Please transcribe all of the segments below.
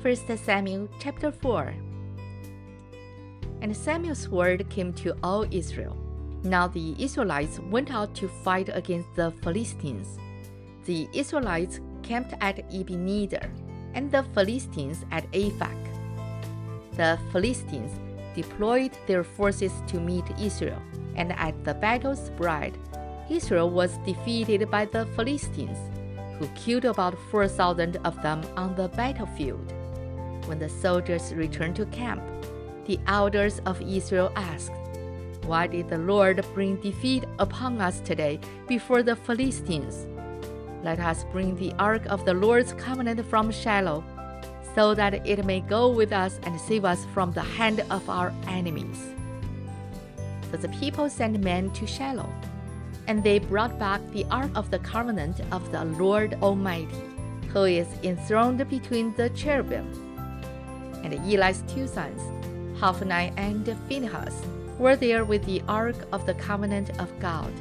1 Samuel chapter 4. And Samuel's word came to all Israel. Now the Israelites went out to fight against the Philistines. The Israelites camped at Ebenezer, and the Philistines at Aphek. The Philistines deployed their forces to meet Israel, and at the battle spread, Israel was defeated by the Philistines, who killed about 4,000 of them on the battlefield. When the soldiers returned to camp, the elders of Israel asked, "Why did the Lord bring defeat upon us today before the Philistines? Let us bring the ark of the Lord's covenant from Shiloh, so that it may go with us and save us from the hand of our enemies." So the people sent men to Shiloh, and they brought back the ark of the covenant of the Lord Almighty, who is enthroned between the cherubim. And Eli's two sons, Hophni and Phinehas, were there with the ark of the covenant of God.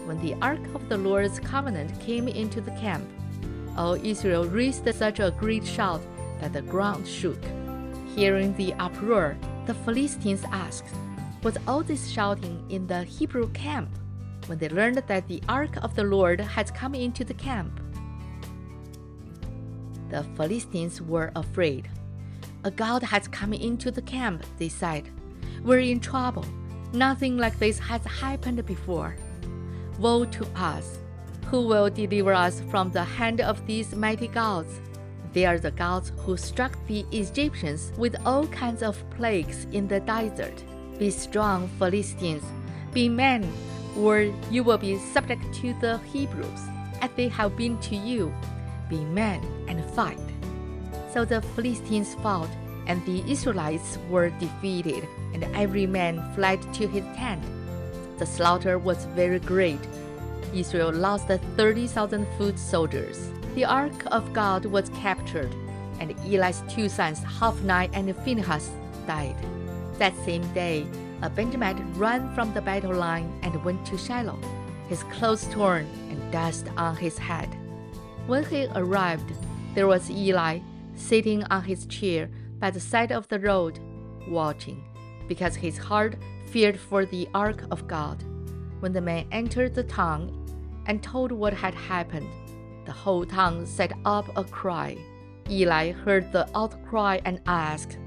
When the ark of the Lord's covenant came into the camp, all Israel raised such a great shout that the ground shook. Hearing the uproar, the Philistines asked, "Was all this shouting in the Hebrew camp?" when they learned that the ark of the Lord had come into the camp. The Philistines were afraid. "A god has come into the camp," they said. "We're in trouble. Nothing like this has happened before. Woe to us! Who will deliver us from the hand of these mighty gods? They are the gods who struck the Egyptians with all kinds of plagues in the desert. Be strong, Philistines. Be men, or you will be subject to the Hebrews, as they have been to you. Be men and fight." So the Philistines fought, and the Israelites were defeated, and every man fled to his tent. The slaughter was very great. Israel lost 30,000 foot soldiers. The ark of God was captured, and Eli's two sons, Hophni and Phinehas, died. That same day, a Benjamite ran from the battle line and went to Shiloh, his clothes torn and dust on his head. When he arrived, there was Eli sitting on his chair by the side of the road, watching, because his heart feared for the ark of God. When the man entered the town and told what had happened, the whole town set up a cry. Eli heard the outcry and asked,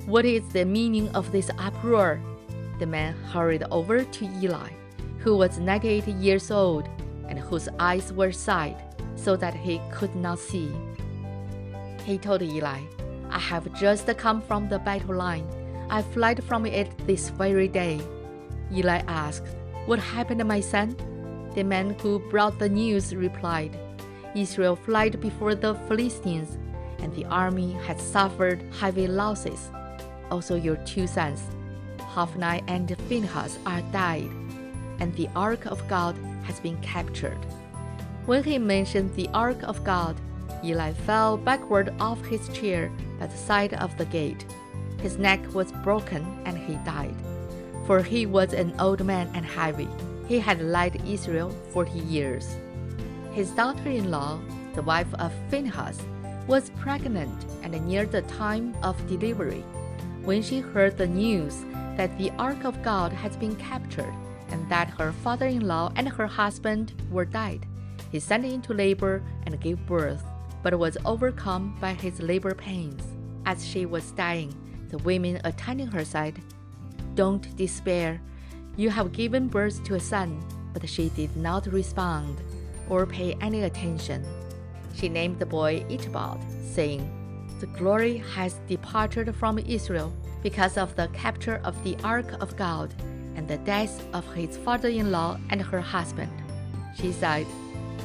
"What is the meaning of this uproar?" The man hurried over to Eli, who was 98 years old and whose eyes were sight, so that he could not see. He told Eli, "I have just come from the battle line. I fled from it this very day." Eli asked, "What happened, my son?" The man who brought the news replied, "Israel fled before the Philistines, and the army has suffered heavy losses. Also your two sons, Hophni and Phinehas, are died, and the ark of God has been captured." When he mentioned the ark of God, Eli fell backward off his chair by the side of the gate. His neck was broken, and he died, for he was an old man and heavy. He had led Israel 40 years. His daughter-in-law, the wife of Phinehas, was pregnant and near the time of delivery. When she heard the news that the ark of God had been captured and that her father-in-law and her husband were dead, he sent into labor and gave birth, but was overcome by his labor pains. As she was dying, the women attending her said, "Don't despair. You have given birth to a son." But she did not respond or pay any attention. She named the boy Ichabod, saying, "The glory has departed from Israel because of the capture of the ark of God and the death of his father-in-law and her husband." She said,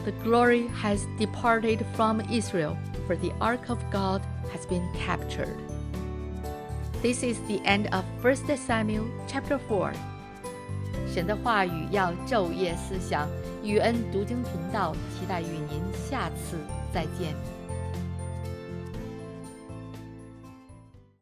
"The glory has departed from Israel, for the ark of God has been captured." This is the end of 1 Samuel chapter 4. 神的话语要昼夜思想，与恩读经频道期待与您下次再见。